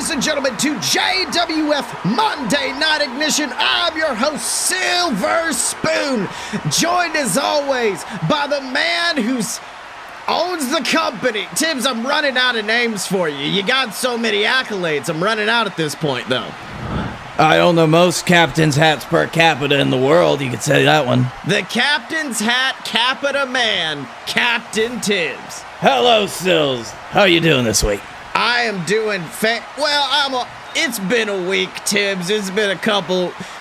ladies and gentlemen, to JWF Monday Night Ignition. I'm your host, Silver Spoon, joined as always by the man who owns the company. Tibbs, I'm running out of names for you. You got so many accolades. I'm running out at this point, though. I own the most captain's hats per capita in the world, you could say that one. The captain's hat capita man, Captain Tibbs. Hello, Sills. How are you doing this week? I am doing it's been a week, Tibbs. It's been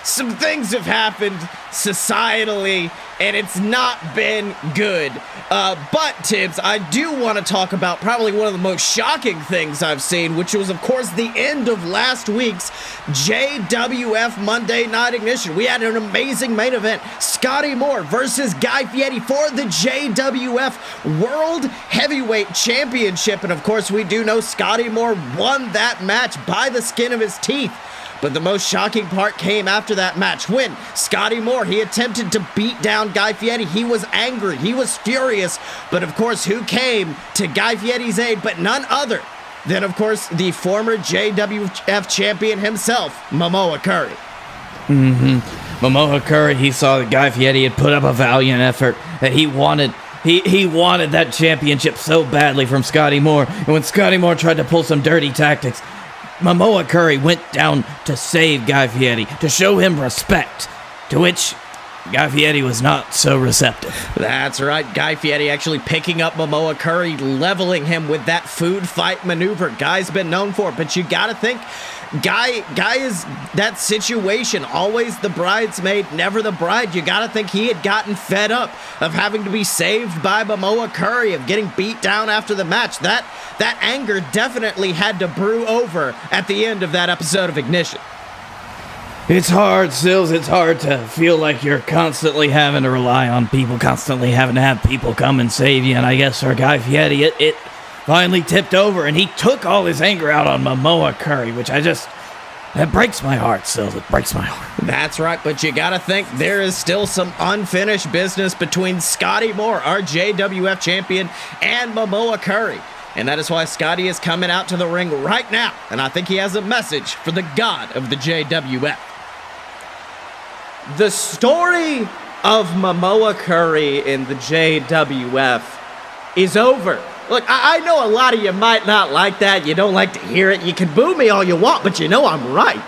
some things have happened societally, and it's not been good. But, Tibbs, I do want to talk about probably one of the most shocking things I've seen, which was, of course, the end of last week's JWF Monday Night Ignition. We had an amazing main event, Scottye Moore versus Guy Fieri for the JWF World Heavyweight Championship. And, of course, we do know Scottye Moore won that match by the skin of his teeth. But the most shocking part came after that match when Scottye Moore, he attempted to beat down Guy Fieri. He was angry. He was furious. But, of course, who came to Guy Fieri's aid but none other than, of course, the former JWF champion himself, Mamoa Curry. Mamoa Curry, he saw that Guy Fieri had put up a valiant effort, that he wanted that championship so badly from Scottye Moore. And when Scottye Moore tried to pull some dirty tactics, Mamoa Curry went down to save Guy Fieri, to show him respect, to which Guy Fieri was not so receptive. That's right, Guy Fieri actually picking up Mamoa Curry, leveling him with that food fight maneuver Guy's been known for. But you gotta think, Guy is that situation, always the bridesmaid, never the bride. You gotta think he had gotten fed up of having to be saved by Mamoa Curry, of getting beat down after the match. That anger definitely had to brew over at the end of that episode of Ignition. It's hard, Sills. It's hard to feel like you're constantly having to rely on people, constantly having to have people come and save you. And I guess for Guy Fieri, it finally tipped over, and he took all his anger out on Mamoa Curry, which that breaks my heart, Sills. It breaks my heart. That's right, but you gotta think there is still some unfinished business between Scottye Moore, our JWF champion, and Mamoa Curry. And that is why Scottye is coming out to the ring right now, and I think he has a message for the god of the JWF. The story of Mamoa Curry in the JWF is over. Look, I know a lot of you might not like that. You don't like to hear it. You can boo me all you want, but you know I'm right.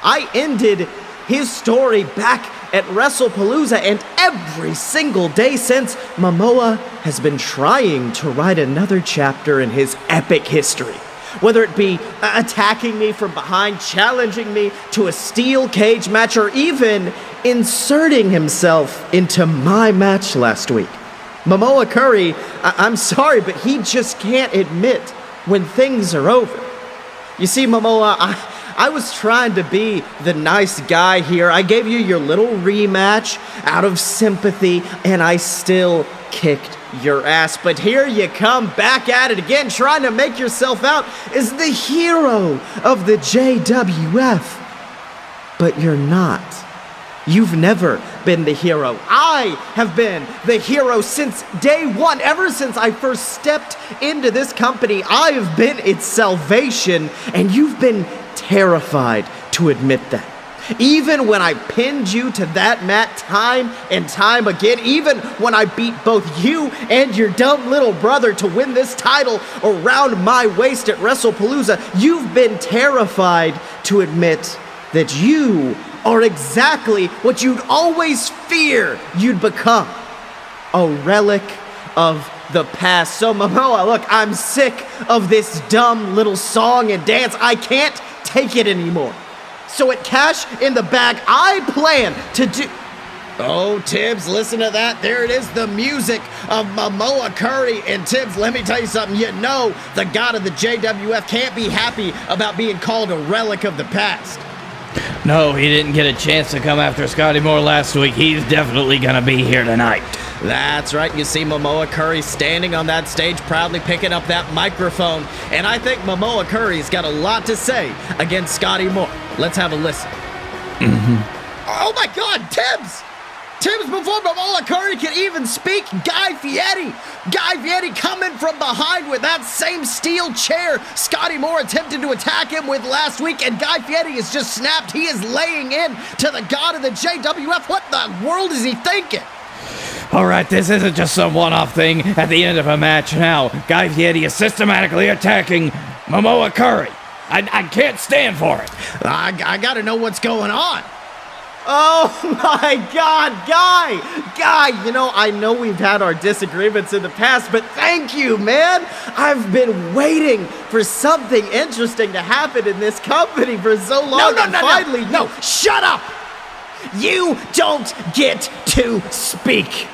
I ended his story back at WrestlePalooza, and every single day since, Mamoa has been trying to write another chapter in his epic history. Whether it be attacking me from behind, challenging me to a steel cage match, or even inserting himself into my match last week. Mamoa Curry, I'm sorry, but he just can't admit when things are over. You see, Mamoa, I was trying to be the nice guy here. I gave you your little rematch out of sympathy, and I still kicked your ass. But here you come back at it again, trying to make yourself out as the hero of the JWF. But you're not. You've never been the hero. I have been the hero since day one. Ever since I first stepped into this company, I have been its salvation, and you've been terrified to admit that. Even when I pinned you to that mat time and time again, even when I beat both you and your dumb little brother to win this title around my waist at WrestlePalooza, you've been terrified to admit that you are exactly what you'd always fear you'd become. A relic of the past. So Mamoa, look, I'm sick of this dumb little song and dance. I can't take it anymore. So at Cash in the Bag, I plan to do... Oh, Tibbs, listen to that. There it is, the music of Mamoa Curry. And Tibbs, let me tell you something. You know the god of the JWF can't be happy about being called a relic of the past. No, he didn't get a chance to come after Scottye Moore last week. He's definitely going to be here tonight. That's right. You see Mamoa Curry standing on that stage, proudly picking up that microphone. And I think Mamoa Curry's got a lot to say against Scottye Moore. Let's have a listen. Oh my God, Tibbs! Tibbs, before Mamoa Curry can even speak, Guy Fieri coming from behind with that same steel chair Scottye Moore attempted to attack him with last week, and Guy Fieri is just snapped. He is laying in to the god of the JWF. What the world is he thinking? All right, this isn't just some one-off thing at the end of a match now. Guy Fieri is systematically attacking Mamoa Curry. I can't stand for it. I gotta know what's going on. Oh my God, Guy, you know, I know we've had our disagreements in the past, but thank you, man. I've been waiting for something interesting to happen in this company for so long. No, shut up. You don't get to speak.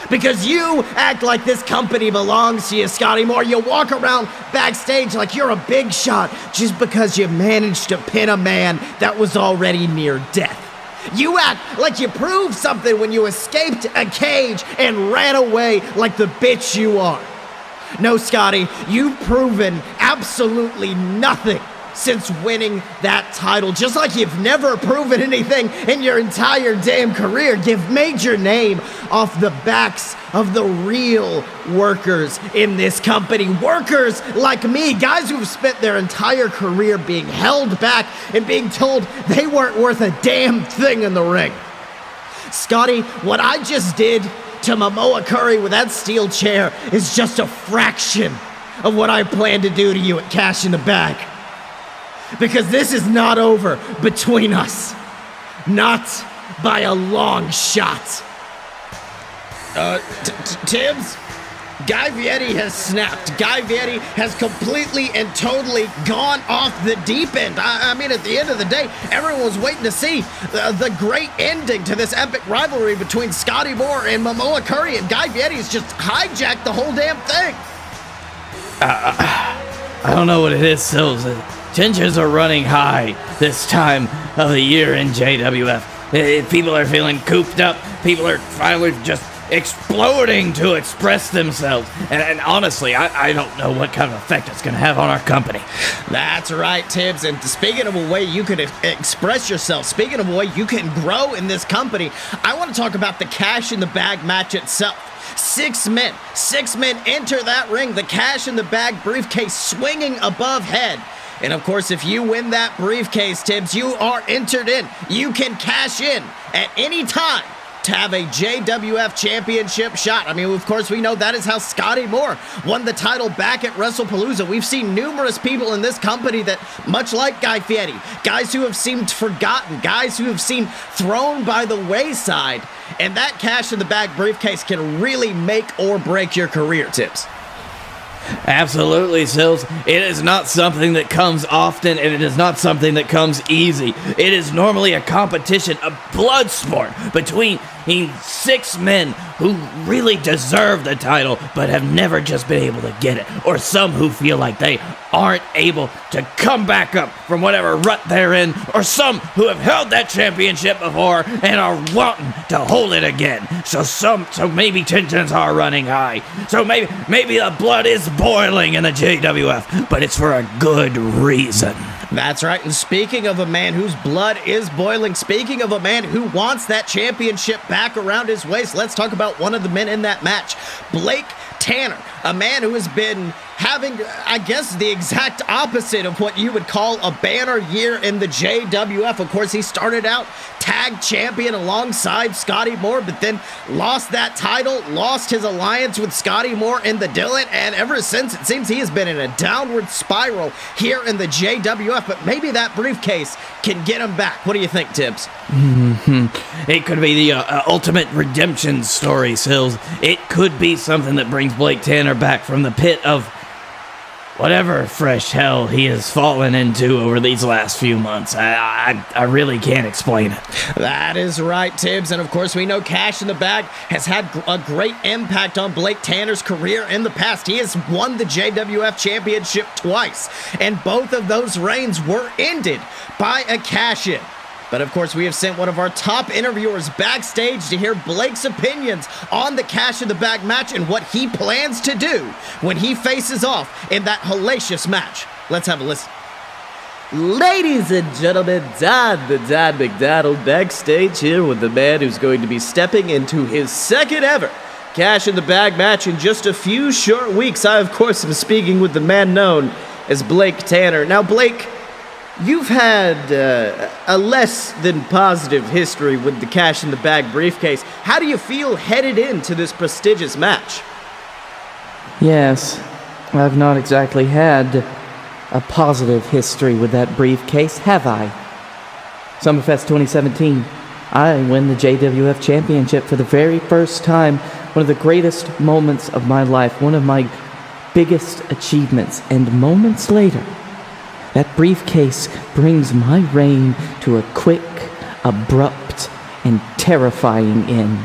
Because you act like this company belongs to you, Scottye Moore. You walk around backstage like you're a big shot just because you managed to pin a man that was already near death. You act like you proved something when you escaped a cage and ran away like the bitch you are. No, Scottye, you've proven absolutely nothing since winning that title. Just like you've never proven anything in your entire damn career. You've made your name off the backs of the real workers in this company. Workers like me, guys who've spent their entire career being held back and being told they weren't worth a damn thing in the ring. Scottye, what I just did to Mamoa Curry with that steel chair is just a fraction of what I plan to do to you at Cash in the Bag. Because this is not over between us. Not by a long shot. Tibbs, Guy Fieri has snapped. Guy Fieri has completely and totally gone off the deep end. I mean, at the end of the day, everyone was waiting to see the great ending to this epic rivalry between Scottye Moore and Mamoa Curry, and Guy Fieri has just hijacked the whole damn thing. I don't know what it is, Sills. Tensions are running high this time of the year in JWF. People are feeling cooped up. People are finally just exploding to express themselves. And honestly, I don't know what kind of effect it's going to have on our company. That's right, Tibbs. And speaking of a way you can express yourself, speaking of a way you can grow in this company, I want to talk about the Cash in the Bag match itself. Six men enter that ring, the Cash in the Bag briefcase swinging above head. And of course, if you win that briefcase, Tibbs, you are entered in. You can cash in at any time to have a JWF championship shot. I mean, of course, we know that is how Scottye Moore won the title back at WrestlePalooza. We've seen numerous people in this company that, much like Guy Fieri, guys who have seemed forgotten, guys who have seemed thrown by the wayside, and that Cash in the Bag briefcase can really make or break your career, Tibbs. Absolutely, Sills. It is not something that comes often, and it is not something that comes easy. It is normally a competition, a blood sport between six men who really deserve the title but have never just been able to get it, or some who feel like they aren't able to come back up from whatever rut they're in, or some who have held that championship before and are wanting to hold it again. So maybe tensions are running high. So maybe the blood is boiling in the JWF, but it's for a good reason. That's right, and speaking of a man whose blood is boiling, speaking of a man who wants that championship back around his waist, let's talk about one of the men in that match, Blake Tanner, a man who has been having, I guess, the exact opposite of what you would call a banner year in the JWF. Of course, he started out tag champion alongside Scottye Moore, but then lost that title, lost his alliance with Scottye Moore in the Dylan, and ever since, it seems he has been in a downward spiral here in the JWF, but maybe that briefcase can get him back. What do you think, Tibbs? It could be the ultimate redemption story, Sills. It could be something that brings Blake Tanner back from the pit of whatever fresh hell he has fallen into over these last few months. I really can't explain it. That is right, Tibbs. And of course, we know Cash in the Bag has had a great impact on Blake Tanner's career in the past. He has won the JWF championship twice, and both of those reigns were ended by a cash-in. But of course, we have sent one of our top interviewers backstage to hear Blake's opinions on the Cash in the Bag match and what he plans to do when he faces off in that hellacious match. Let's have a listen. Ladies and gentlemen, the Don McDonald backstage here with the man who's going to be stepping into his second ever Cash in the Bag match in just a few short weeks. I, of course, am speaking with the man known as Blake Tanner. Now, Blake, you've had a less than positive history with the Cash in the Bag briefcase. How do you feel headed into this prestigious match? Yes, I've not exactly had a positive history with that briefcase, have I? Summerfest 2017, I win the JWF Championship for the very first time. One of the greatest moments of my life, one of my biggest achievements. And moments later, that briefcase brings my reign to a quick, abrupt, and terrifying end.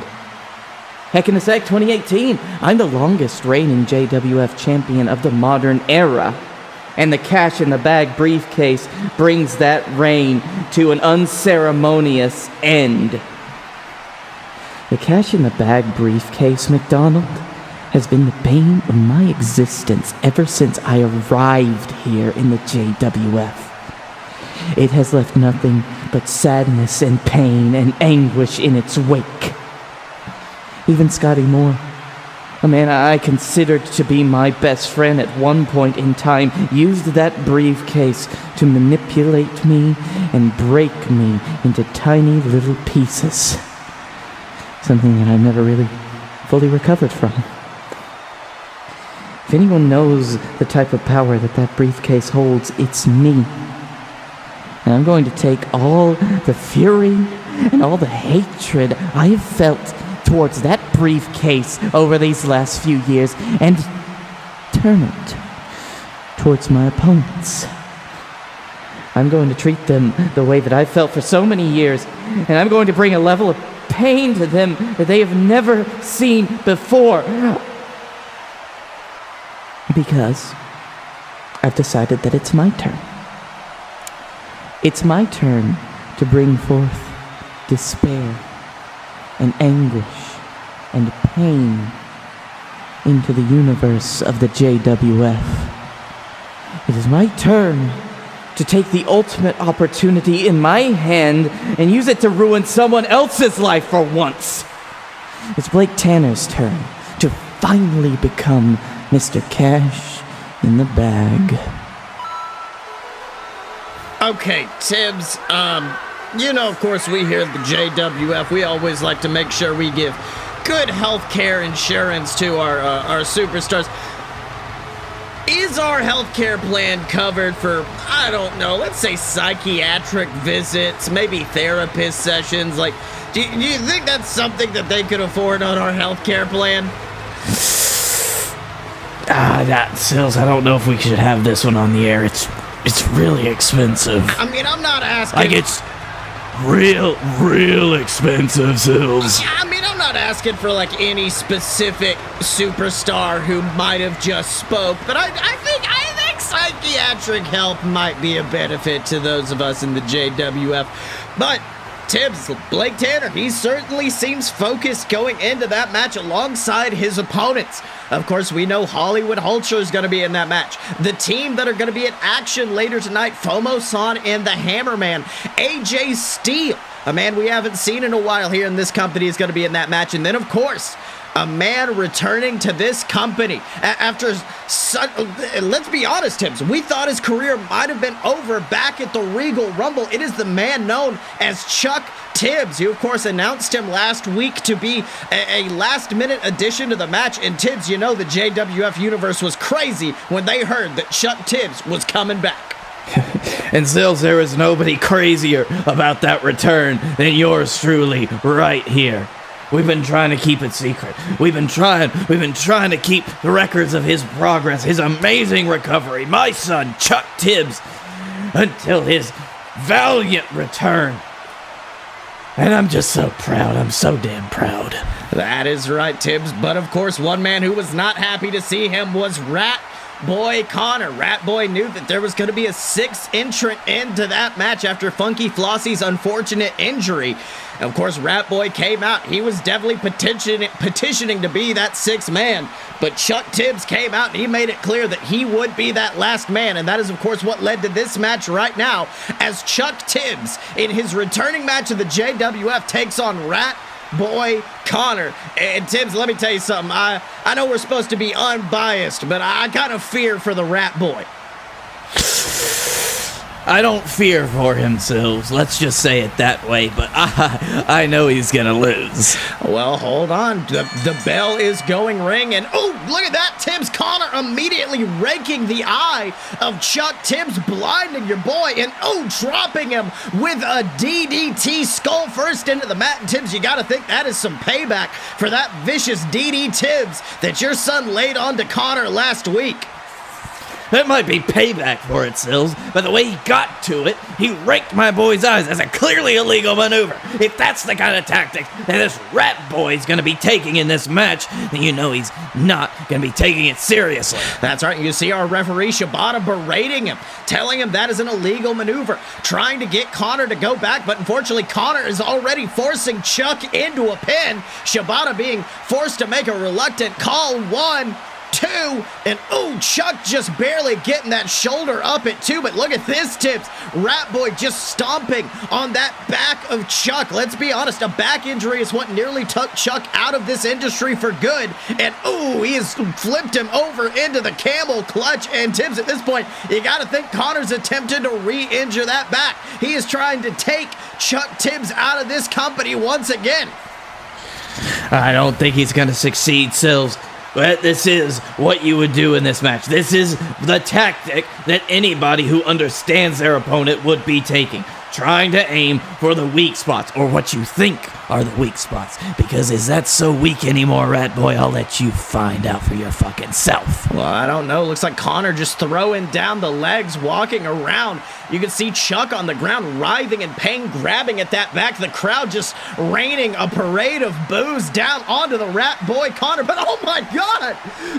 Heck in a Sec 2018, I'm the longest reigning JWF champion of the modern era. And the Cash in the Bag briefcase brings that reign to an unceremonious end. The Cash in the Bag briefcase, McDonald, has been the bane of my existence ever since I arrived here in the JWF. It has left nothing but sadness and pain and anguish in its wake. Even Scottye Moore, a man I considered to be my best friend at one point in time, used that briefcase to manipulate me and break me into tiny little pieces. Something that I never really fully recovered from. If anyone knows the type of power that briefcase holds, it's me. And I'm going to take all the fury and all the hatred I have felt towards that briefcase over these last few years and turn it towards my opponents. I'm going to treat them the way that I've felt for so many years, and I'm going to bring a level of pain to them that they have never seen before. Because I've decided that it's my turn. It's my turn to bring forth despair and anguish and pain into the universe of the JWF. It is my turn to take the ultimate opportunity in my hand and use it to ruin someone else's life for once. It's Blake Tanner's turn to finally become Mr. Cash in the Bag. Okay, Tibbs, of course, we here at the JWF, we always like to make sure we give good health care insurance to our superstars. Is our healthcare plan covered for, I don't know, let's say psychiatric visits, maybe therapist sessions? Like, do you think that's something that they could afford on our healthcare plan? That Sills, I don't know if we should have this one on the air. It's really expensive. I mean, I'm not asking. Like, it's real expensive, Sills. I mean, I'm not asking for like any specific superstar who might have just spoke, but I think psychiatric help might be a benefit to those of us in the JWF. But Tibbs, Blake Tanner, he certainly seems focused going into that match alongside his opponents. Of course, we know Hollywood Hulcher is going to be in that match. The team that are going to be in action later tonight, Fomo-San and the Hammerman, AJ Steele, a man we haven't seen in a while here in this company, is going to be in that match. And then, of course, a man returning to this company after let's be honest, Tibbs, we thought his career might have been over back at the Regal Rumble. It is the man known as Chuck Tibbs. You, of course, announced him last week to be a last-minute addition to the match. And Tibbs, the JWF universe was crazy when they heard that Chuck Tibbs was coming back. And Sills, there is nobody crazier about that return than yours truly right here. We've been trying to keep it secret. We've been trying to keep the records of his progress, his amazing recovery, my son, Chuck Tibbs, until his valiant return. And I'm just so proud. I'm so damn proud. That is right, Tibbs. But of course, one man who was not happy to see him was Rat Boy Konnor. Rat Boy knew that there was going to be a sixth entrant into that match after Funky Flossie's unfortunate injury. And of course, Rat Boy came out. He was definitely petitioning to be that sixth man. But Chuck Tibbs came out and he made it clear that he would be that last man. And that is, of course, what led to this match right now, as Chuck Tibbs, in his returning match of the JWF, takes on Rat Boy Konnor. And Tibbs, let me tell you something. I know we're supposed to be unbiased, but I kind of fear for the Rat Boy. I don't fear for him, Sills. Let's just say it that way, but I know he's gonna lose. Well, hold on. The bell is going ring, and oh, look at that. Tibbs Konnor immediately raking the eye of Chuck Tibbs, blinding your boy, and oh, dropping him with a DDT skull first into the mat. And Tibbs, you gotta think that is some payback for that vicious DD Tibbs that your son laid on to Konnor last week. That might be payback for it, Sills, but the way he got to it, he raked my boy's eyes as a clearly illegal maneuver. If that's the kind of tactics that this Rat Boy's gonna be taking in this match, then you know he's not gonna be taking it seriously. That's right. You see our referee Shibata berating him, telling him that is an illegal maneuver, trying to get Konnor to go back, but unfortunately Konnor is already forcing Chuck into a pin. Shibata being forced to make a reluctant call. 1, 2, and oh, Chuck just barely getting that shoulder up at 2, but look at this, Tibbs. Rat Boy just stomping on that back of Chuck. Let's be honest, a back injury is what nearly took Chuck out of this industry for good, and oh, he has flipped him over into the camel clutch, and Tibbs, at this point, you gotta think Connor's attempted to re-injure that back. He is trying to take Chuck Tibbs out of this company once again. I don't think he's gonna succeed, Sills. But this is what you would do in this match. This is the tactic that anybody who understands their opponent would be taking. Trying to aim for the weak spots, or what you think are the weak spots. Because is that so weak anymore, Rat Boy? I'll let you find out for your fucking self. Well, I don't know. Looks like Konnor just throwing down the legs, walking around. You can see Chuck on the ground writhing in pain, grabbing at that back. The crowd just raining a parade of boos down onto the Rat Boy Konnor. But oh my God!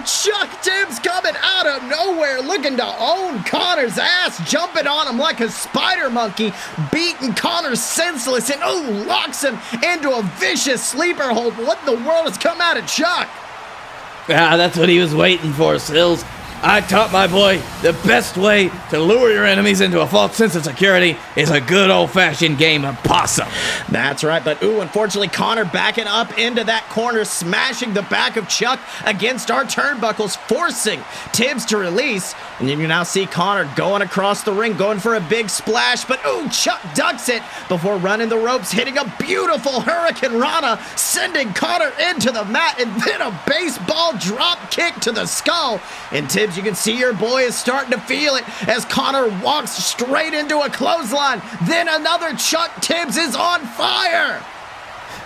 Chuck Tibbs coming out of nowhere, looking to own Connor's ass, jumping on him like a spider monkey, beating Konnor senseless, and oh, locks him into a vicious sleeper hold. What in the world has come out of Chuck? Ah, that's what he was waiting for, Sills. I taught my boy the best way to lure your enemies into a false sense of security is a good old-fashioned game of possum. That's right, but ooh, unfortunately, Konnor backing up into that corner, smashing the back of Chuck against our turnbuckles, forcing Tibbs to release. And you can now see Konnor going across the ring, going for a big splash, but ooh, Chuck ducks it before running the ropes, hitting a beautiful Hurricane Rana, sending Konnor into the mat, and then a baseball drop kick to the skull. And Tibbs, you can see your boy is starting to feel it as Konnor walks straight into a clothesline. Then another Chuck Tibbs is on fire.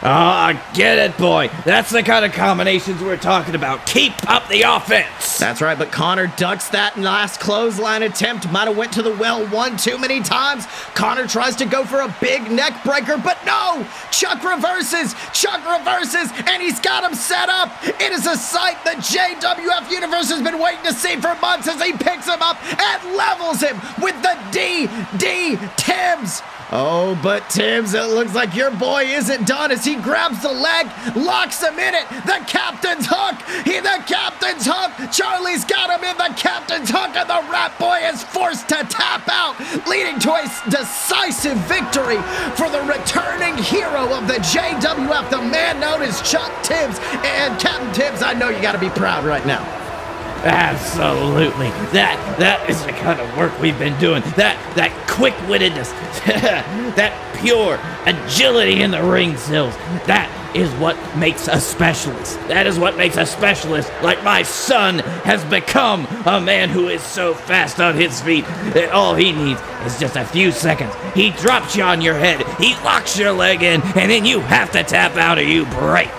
Oh, I get it, boy. That's the kind of combinations we're talking about. Keep up the offense. That's right, but Konnor ducks that last clothesline attempt. Might have went to the well one too many times. Konnor tries to go for a big neck breaker, but no! Chuck reverses, and he's got him set up. It is a sight the JWF Universe has been waiting to see for months as he picks him up and levels him with the DD Tibbs. Oh, but Tibbs, it looks like your boy isn't done as he grabs the leg, locks him in it. The captain's hook. The captain's hook. Charlie's got him in the captain's hook, and the Rat Boy is forced to tap out, leading to a decisive victory for the returning hero of the JWF, the man known as Chuck Tibbs. And Captain Tibbs, I know you got to be proud right now. Absolutely. That is the kind of work we've been doing. That quick-wittedness, that pure agility in the ring, Sills. That is what makes a specialist. That is what makes a specialist like my son has become, a man who is so fast on his feet that all he needs is just a few seconds. He drops you on your head, he locks your leg in, and then you have to tap out or you break.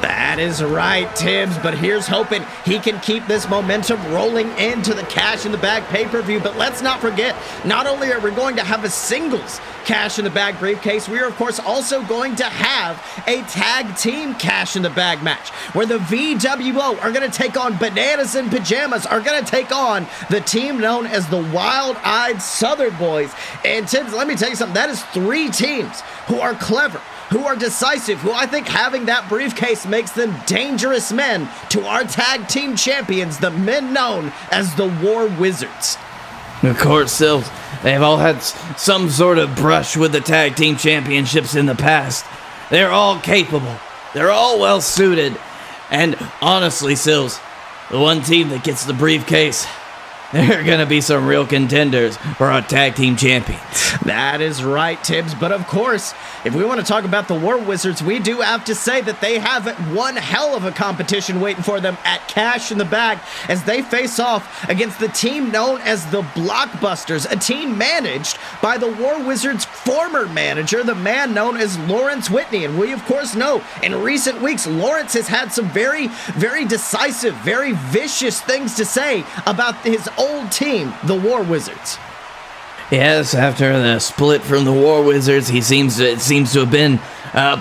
That That is right, Tibbs, but here's hoping he can keep this momentum rolling into the Cash in the Bag pay-per-view. But let's not forget, not only are we going to have a singles Cash in the Bag briefcase, we are, of course, also going to have a tag team Cash in the Bag match where the VWO are going to take on Bananas in Pajamas, are going to take on the team known as the Wild-Eyed Southern Boys. And Tibbs, let me tell you something, that is 3 teams who are clever, who are decisive, who I think having that briefcase makes them dangerous men to our tag team champions, the men known as the War Wizards. Of course, Sills, they've all had some sort of brush with the tag team championships in the past. They're all capable. They're all well suited. And honestly, Sills, the one team that gets the briefcase, they're going to be some real contenders for our tag team champions. That is right, Tibbs. But of course, if we want to talk about the War Wizards, we do have to say that they have one hell of a competition waiting for them at Cash in the Bag as they face off against the team known as the Blockbusters, a team managed by the War Wizards' former manager, the man known as Lawrence Whitney. And we, of course, know in recent weeks, Lawrence has had some very, very decisive, very vicious things to say about his old team, the War Wizards. Yes, after the split from the War Wizards, it seems to have been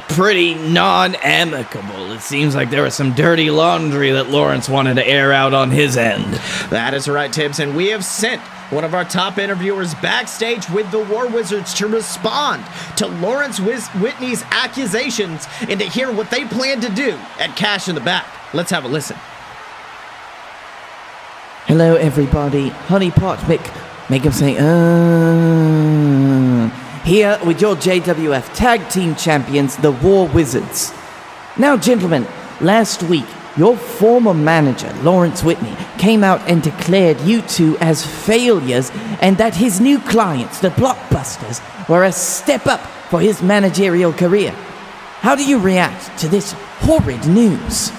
pretty non-amicable. It seems like there was some dirty laundry that Lawrence wanted to air out on his end. That is right, Tibbs, and we have sent one of our top interviewers backstage with the War Wizards to respond to Lawrence Whitney's accusations and to hear what they plan to do at Cash in the Bag. Let's have a listen. Hello, everybody. Honeypot, make him say, Here with your JWF Tag Team Champions, the War Wizards. Now, gentlemen, last week, your former manager, Lawrence Whitney, came out and declared you two as failures and that his new clients, the Blockbusters, were a step up for his managerial career. How do you react to this horrid news?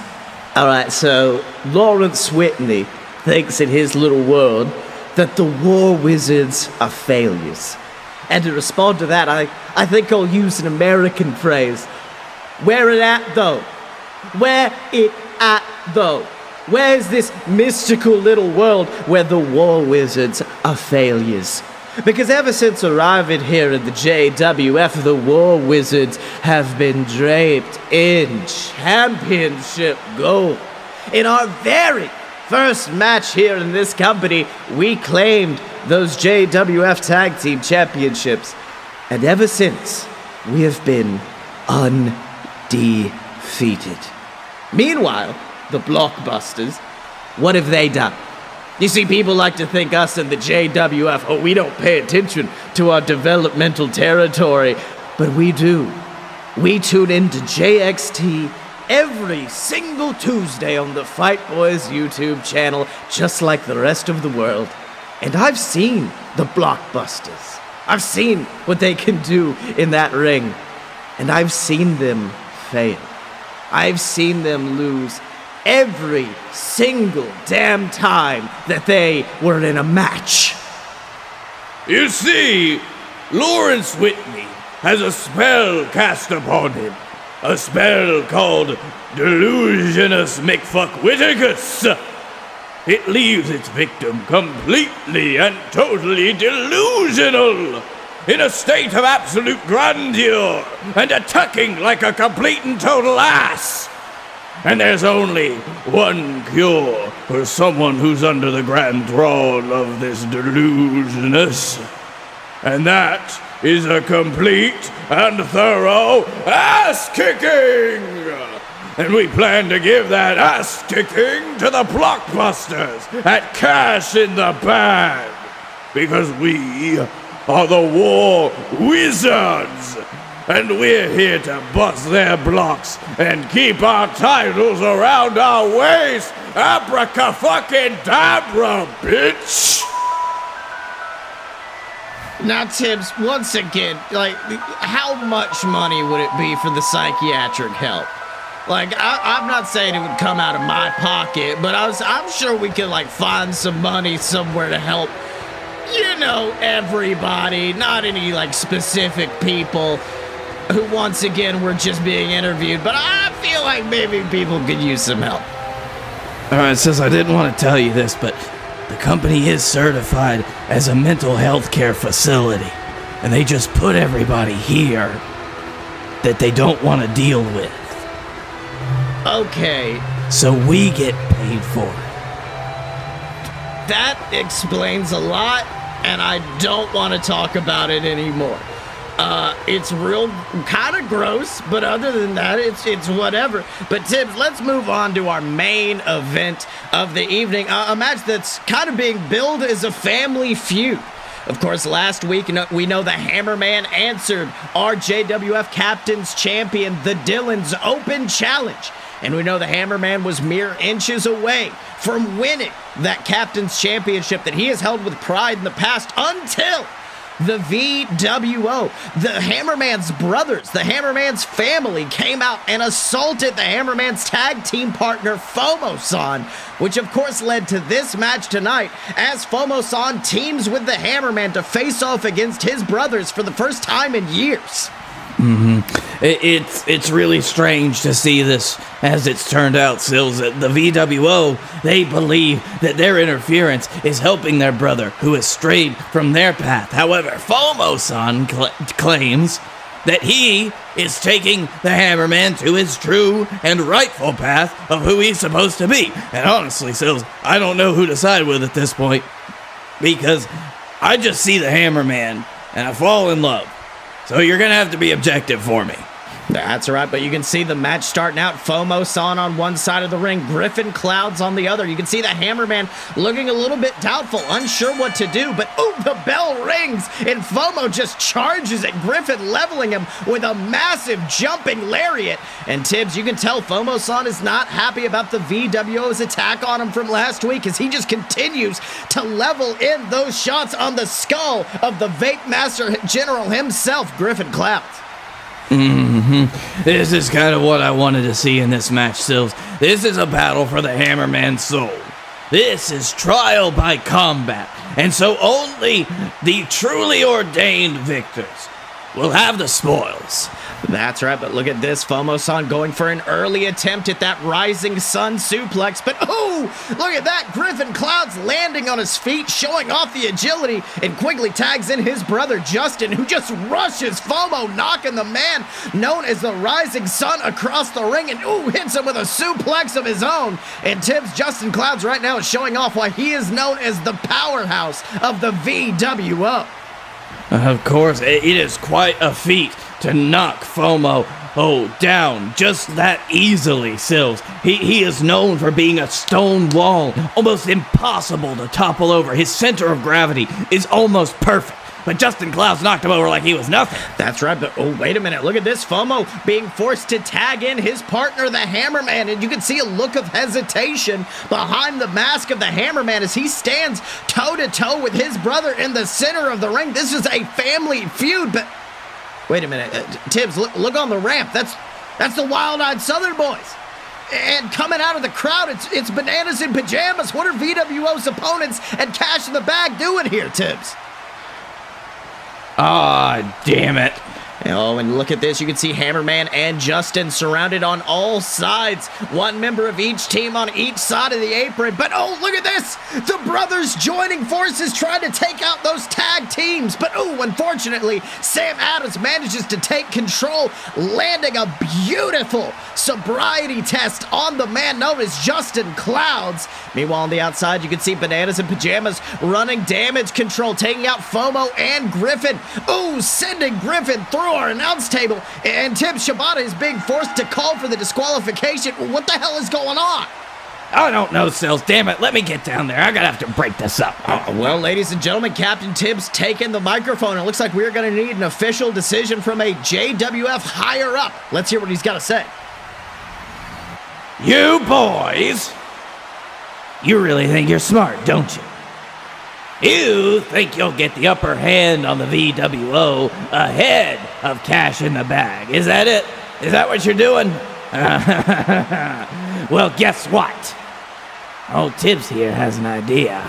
All right, so Lawrence Whitney thinks in his little world that the War Wizards are failures. And to respond to that, I think I'll use an American phrase. Where it at, though? Where it at, though? Where's this mystical little world where the War Wizards are failures? Because ever since arriving here at the JWF, the War Wizards have been draped in championship gold. In our very first match here in this company, we claimed those JWF Tag Team Championships. And ever since, we have been undefeated. Meanwhile, the Blockbusters, what have they done? You see, people like to think us in the JWF, we don't pay attention to our developmental territory. But we do. We tune into JXT every single Tuesday on the Fight Boys YouTube channel, just like the rest of the world. And I've seen the Blockbusters. I've seen what they can do in that ring. And I've seen them fail. I've seen them lose every single damn time that they were in a match. You see, Lawrence Whitney has a spell cast upon him. A spell called Delusionous McFuckwitticus. It leaves its victim completely and totally delusional, in a state of absolute grandeur, and attacking like a complete and total ass. And there's only one cure for someone who's under the grand thrall of this delusionous, and that is a complete and thorough ass-kicking! And we plan to give that ass-kicking to the Blockbusters at Cash in the Bag, because we are the War Wizards, and we're here to bust their blocks and keep our titles around our waist. Abraca-fucking-dabra, bitch! Now, Tibbs, once again, how much money would it be for the psychiatric help? I'm not saying it would come out of my pocket, but I'm sure we could, find some money somewhere to help, everybody, not any, specific people. who once again were just being interviewed, but I feel like maybe people could use some help. All right, Sis, I didn't want to tell you this, but the company is certified as a mental health care facility, and they just put everybody here that they don't want to deal with. Okay, So we get paid for it. that explains a lot, and I don't want to talk about it anymore. It's real kind of gross, but other than that, it's whatever. But Tibbs, let's move on to our main event of the evening. A match that's kind of being billed as a family feud. Of course, last week, we know the Hammerman answered our JWF Captain's Champion, the Dillon's Open Challenge. And we know the Hammerman was mere inches away from winning that Captain's Championship that he has held with pride in the past until the VWO. The Hammerman's brothers, the Hammerman's family came out and assaulted the Hammerman's tag team partner, Fomo-San, which of course led to this match tonight as Fomo-San teams with the Hammerman to face off against his brothers for the first time in years. It's really strange to see this, as it's turned out, Sills. The VWO, they believe that their interference is helping their brother, who has strayed from their path. However, Fomo-San claims that he is taking the Hammerman to his true and rightful path of who he's supposed to be. And honestly, Sills, I don't know who to side with at this point, because I just see the Hammerman and I fall in love. So you're going to have to be objective for me. That's right, but you can see the match starting out. Fomo-San on one side of the ring, Griffin Clouds on the other. You can see the Hammerman looking a little bit doubtful, unsure what to do, but the bell rings, and Fomo just charges at Griffin, leveling him with a massive jumping lariat. And Tibbs, you can tell Fomo-San is not happy about the VWO's attack on him from last week, as he just continues to level in those shots on the skull of the Vape Master General himself, Griffin Clouds. This is kind of what I wanted to see in this match, Sills. This is a battle for the Hammerman's soul. This is trial by combat, and so only the truly ordained victors will have the spoils. That's right, but look at this. Fomo-San going for an early attempt at that Rising Sun suplex, but look at that. Griffin Clouds landing on his feet, showing off the agility, and quickly tags in his brother Justin, who just rushes Fomo, knocking the man known as the Rising Sun across the ring, and hits him with a suplex of his own. And Tibbs, Justin Clouds right now is showing off why he is known as the powerhouse of the VWO. Of course, it is quite a feat to knock Fomo down just that easily, Sills. He is known for being a stone wall, almost impossible to topple over. His center of gravity is almost perfect, but Justin Clouds knocked him over like he was nothing. That's right, but wait a minute. Look at this. Fomo being forced to tag in his partner, the Hammerman, and you can see a look of hesitation behind the mask of the Hammerman as he stands toe-to-toe with his brother in the center of the ring. This is a family feud, but wait a minute. Tibbs, look on the ramp. That's the Wild-Eyed Southern Boys. And coming out of the crowd, it's Bananas in Pajamas. What are VWO's opponents and Cash in the Bag doing here, Tibbs? Ah, damn it. Oh, and look at this. You can see Hammerman and Justin surrounded on all sides. One member of each team on each side of the apron. But look at this. The brothers joining forces trying to take out those tag teams. But unfortunately, Sam Adams manages to take control, landing a beautiful sobriety test on the man known as Justin Clouds. Meanwhile, on the outside, you can see Bananas in Pajamas running damage control, taking out Fomo and Griffin. Sending Griffin through our announce table, and Tibbs, Shibata is being forced to call for the disqualification. What the hell is going on? I don't know, Sills. Damn it. Let me get down there. I'm going to have to break this up. Well, ladies and gentlemen, Captain Tibbs taking the microphone. It looks like we're going to need an official decision from a JWF higher up. Let's hear what he's got to say. You boys, you really think you're smart, don't you? You think you'll get the upper hand on the VWO ahead of Cash in the Bag. Is that it? Is that what you're doing? Well, guess what? Old Tibbs here has an idea.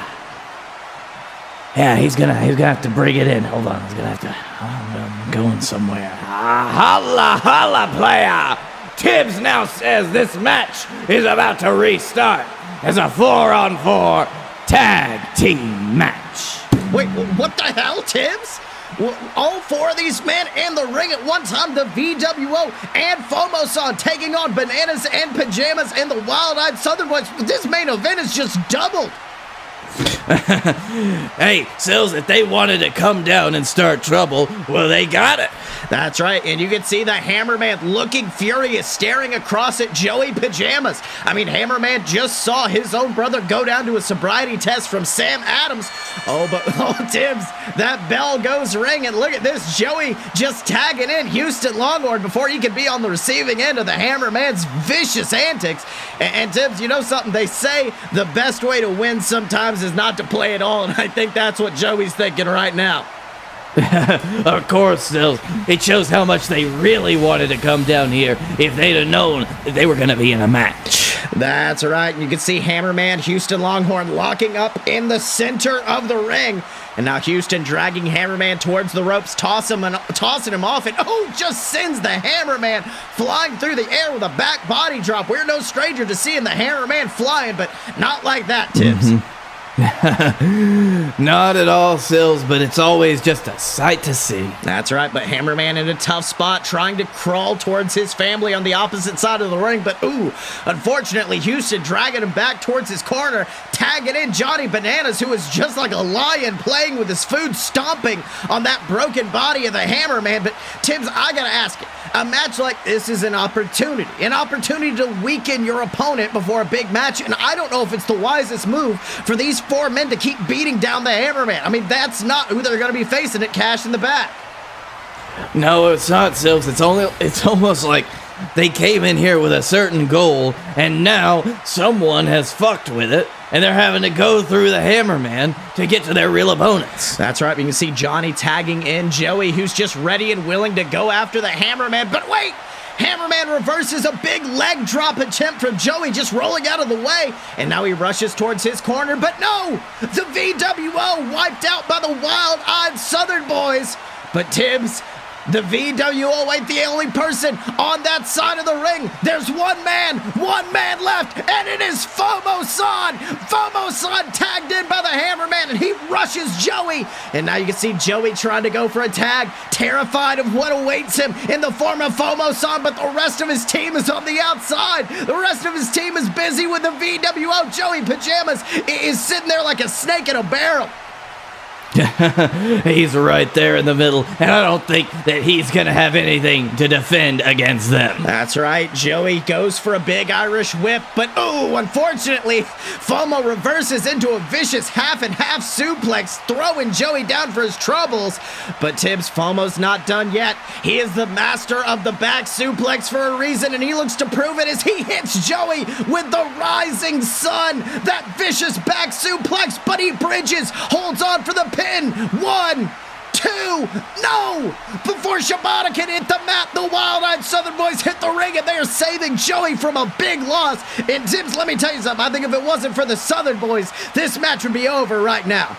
Yeah, he's gonna have to bring it in. Hold on, he's gonna have to. I'm going somewhere. Holla, holla, player! Tibbs now says this match is about to restart as a 4-on-4 tag team match. Wait, what the hell, Tibbs? All four of these men in the ring at one time, the VWO and Fomo-San taking on Bananas and Pajamas and the Wild-Eyed Southern Boys. This main event is just doubled. Hey, Sills, if they wanted to come down and start trouble, well, they got it. That's right, and you can see the Hammerman looking furious, staring across at Joey Pajamas. I mean, Hammerman just saw his own brother go down to a sobriety test from Sam Adams. Oh, Tibbs, that bell goes ring, and look at this, Joey just tagging in Houston Longhorn before he could be on the receiving end of the Hammerman's vicious antics. And Tibbs, you know something? They say the best way to win sometimes is not to play at all, and I think that's what Joey's thinking right now. Of course, Sills. It shows how much they really wanted to come down here if they'd have known that they were going to be in a match. That's right. You can see Hammerman, Houston Longhorn locking up in the center of the ring. And now Houston dragging Hammerman towards the ropes, tossing him off, and just sends the Hammerman flying through the air with a back body drop. We're no stranger to seeing the Hammerman flying, but not like that, Tibbs. Not at all, Sills, but it's always just a sight to see. That's right, but Hammerman in a tough spot trying to crawl towards his family on the opposite side of the ring, but unfortunately Houston dragging him back towards his corner, tagging in Johnny Bananas, who is just like a lion playing with his food, stomping on that broken body of the Hammerman. But Tibbs, I gotta ask you, a match like this is an opportunity to weaken your opponent before a big match, and I don't know if it's the wisest move for these four men to keep beating down the Hammerman. I mean, that's not who they're going to be facing at Cash in the Back. No, it's not, Sills. It's almost like they came in here with a certain goal, and now someone has fucked with it, and they're having to go through the Hammerman to get to their real opponents. That's right. You can see Johnny tagging in Joey, who's just ready and willing to go after the Hammerman. But wait! Hammerman reverses a big leg drop attempt from Joey, just rolling out of the way. And now he rushes towards his corner. But no! The VWO wiped out by the Wild-Eyed Southern Boys. But Tibbs, the VWO ain't the only person on that side of the ring. There's one man left, and it is Fomo-San. Fomo-San tagged in by the Hammerman, and he rushes Joey. And now you can see Joey trying to go for a tag, terrified of what awaits him in the form of Fomo-San, but the rest of his team is on the outside. The rest of his team is busy with the VWO. Joey Pajamas is sitting there like a snake in a barrel. He's right there in the middle, and I don't think that he's going to have anything to defend against them. That's right. Joey goes for a big Irish whip, but unfortunately, Fomo reverses into a vicious half-and-half suplex, throwing Joey down for his troubles. But Tibbs, Fomo's not done yet. He is the master of the back suplex for a reason, and he looks to prove it as he hits Joey with the rising sun. That vicious back suplex, but he bridges, holds on for the pin. 1, 2, no! Before Shibata can hit the mat, the Wild-Eyed Southern Boys hit the ring, and they are saving Joey from a big loss. And Tibbs, let me tell you something. I think if it wasn't for the Southern Boys, this match would be over right now.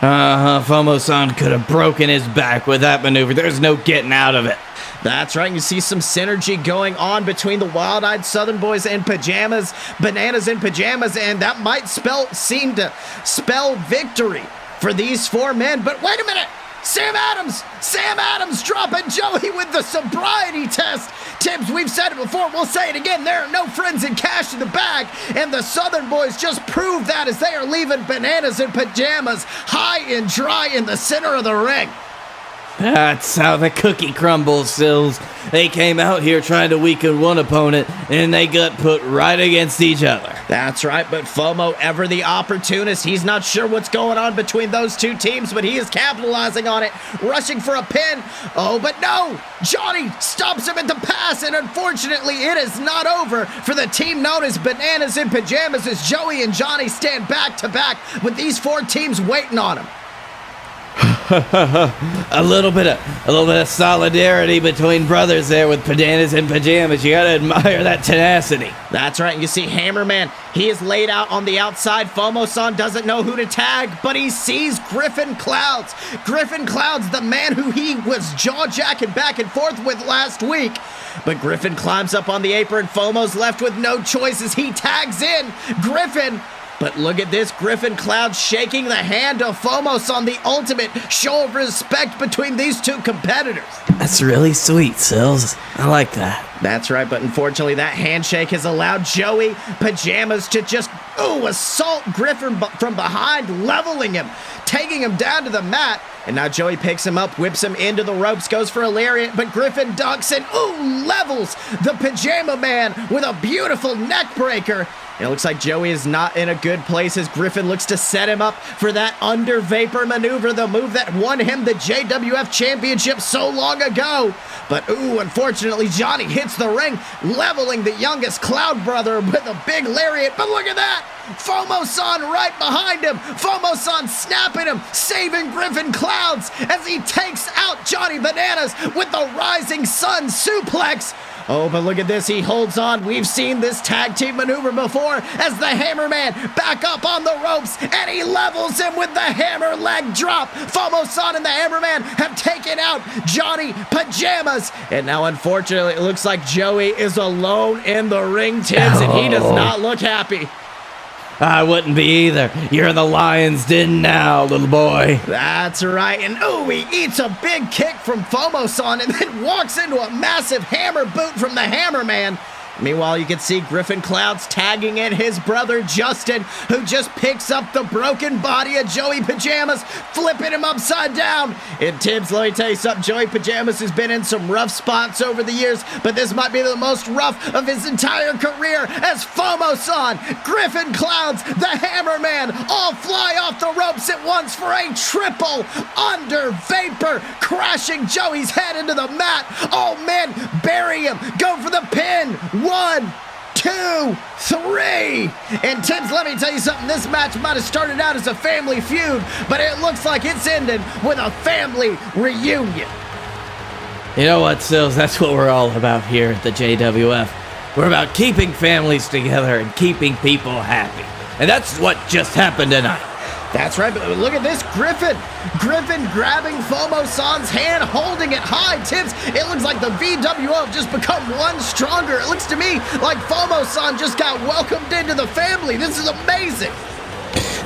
Fomo-San could have broken his back with that maneuver. There's no getting out of it. That's right. You see some synergy going on between the Wild-Eyed Southern Boys and Pajamas, Bananas and Pajamas, and that might seem to spell victory for these four men. But wait a minute! Sam Adams dropping Joey with the sobriety test. Tibbs, we've said it before, we'll say it again. There are no friends in Cash in the Bag, and the Southern Boys just prove that as they are leaving Bananas and Pajamas high and dry in the center of the ring. That's how the cookie crumbles, Sills. They came out here trying to weaken one opponent, and they got put right against each other. That's right, but Fomo, ever the opportunist, he's not sure what's going on between those two teams, but he is capitalizing on it, rushing for a pin. But no! Johnny stops him at the pass, and unfortunately, it is not over for the team known as Bananas in Pajamas as Joey and Johnny stand back to back with these four teams waiting on him. A little bit of solidarity between brothers there with bananas and pajamas. You gotta admire that tenacity. That's right. You see Hammerman, he is laid out on the outside. Fomo-San doesn't know who to tag, but he sees Griffin Clouds. Griffin Clouds, the man who he was jaw-jacking back and forth with last week. But Griffin climbs up on the apron. Fomo's left with no choice as he tags in Griffin. But look at this, Griffin Clouds shaking the hand of Fomo-San, the ultimate show of respect between these two competitors. That's really sweet, Sills. I like that. That's right, but unfortunately that handshake has allowed Joey Pajamas to just, assault Griffin from behind, leveling him, taking him down to the mat. And now Joey picks him up, whips him into the ropes, goes for a lariat, but Griffin ducks and, levels the Pajama Man with a beautiful neck breaker. It looks like Joey is not in a good place as Griffin looks to set him up for that under vapor maneuver, the move that won him the JWF championship so long ago. But unfortunately, Johnny hits the ring, leveling the youngest Cloud brother with a big lariat. But look at that! Fomo-San right behind him. Fomo-San snapping him, saving Griffin Clouds as he takes out Johnny Bananas with the Rising Sun suplex. Oh, but look at this. He holds on. We've seen this tag team maneuver before as the Hammerman back up on the ropes and he levels him with the hammer leg drop. Fomo-San and the Hammerman have taken out Johnny Pajamas. And now, unfortunately, it looks like Joey is alone in the ring, Tibbs, and he does not look happy. I wouldn't be either. You're in the lion's den now, little boy. That's right. And he eats a big kick from Fomo-San and then walks into a massive hammer boot from the Hammerman. Meanwhile, you can see Griffin Clouds tagging in his brother Justin, who just picks up the broken body of Joey Pajamas, flipping him upside down. And Tibbs, let me tell you something, Joey Pajamas has been in some rough spots over the years, but this might be the most rough of his entire career as Fomo-San, Griffin Clouds, the Hammerman, all fly off the ropes at once for a triple under vapor, crashing Joey's head into the mat. Oh man, bury him, go for the pin. 1, 2, 3. And Tibbs, let me tell you something. This match might have started out as a family feud, but it looks like it's ended with a family reunion. You know what, Sills? That's what we're all about here at the JWF. We're about keeping families together and keeping people happy. And that's what just happened tonight. That's right, but look at this, Griffin grabbing Fomo-San's hand, holding it high. Tibbs, it looks like the VWO have just become one stronger. It looks to me like Fomo-San just got welcomed into the family. This is amazing.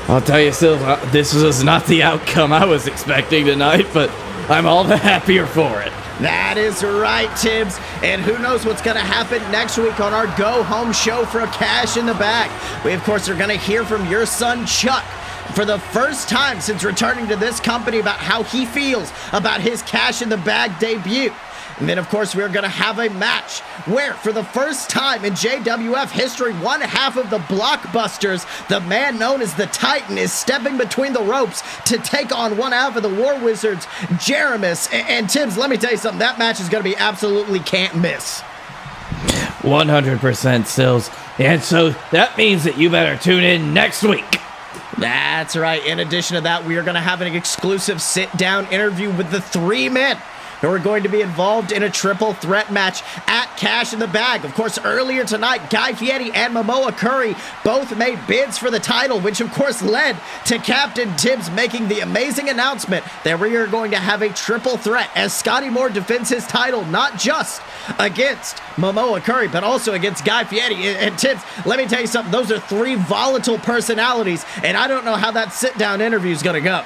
I'll tell you, Sil, this was not the outcome I was expecting tonight, but I'm all the happier for it. That is right, Tibbs. And who knows what's going to happen next week on our Go Home show for Cash in the Bag. We, of course, are going to hear from your son, Chuck, for the first time since returning to this company about how he feels about his Cash in the Bag debut. And then, of course, we're going to have a match where, for the first time in JWF history, one half of the Blockbusters, the man known as the Titan, is stepping between the ropes to take on one half of the War Wizards, Jeremus. And Tibbs, let me tell you something, that match is going to be absolutely can't miss. 100% Sills. And so that means that you better tune in next week. That's right. In addition to that, we are going to have an exclusive sit-down interview with the 3 men who are going to be involved in a triple threat match at Cash in the Bag. Of course, earlier tonight, Guy Fieri and Mamoa Curry both made bids for the title, which of course led to Captain Tibbs making the amazing announcement that we are going to have a triple threat as Scottye Moore defends his title, not just against Mamoa Curry, but also against Guy Fieri. And Tibbs, let me tell you something, those are 3 volatile personalities, and I don't know how that sit-down interview is going to go.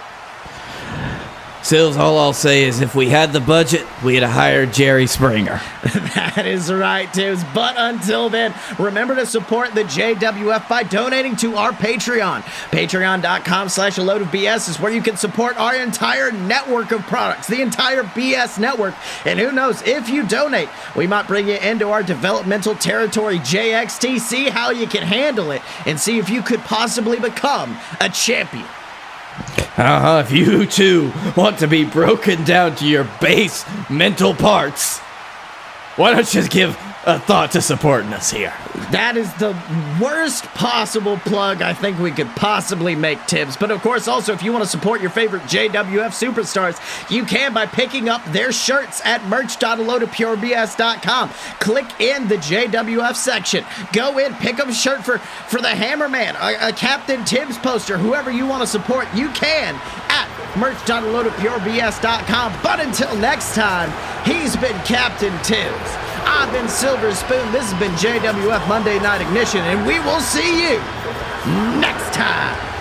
Sills, all I'll say is if we had the budget, we'd have hired Jerry Springer. That is right, Tibbs. But until then, remember to support the JWF by donating to our Patreon. Patreon.com/a-load-of-BS is where you can support our entire network of products, the entire BS network. And who knows, if you donate, we might bring you into our developmental territory, JXT, see how you can handle it, and see if you could possibly become a champion. If you too want to be broken down to your base mental parts, why don't you give thought to supporting us here. That is the worst possible plug I think we could possibly make, Tibbs. But of course, also, if you want to support your favorite JWF superstars, you can by picking up their shirts at merch.alotopurebs.com. Click in the JWF section. Go in, pick up a shirt for the Hammerman, a Captain Tibbs poster, whoever you want to support, you can at merch.alotopurebs.com. But until next time, he's been Captain Tibbs. I've been Silver Spoon. This has been JWF Monday Night Ignition, and we will see you next time.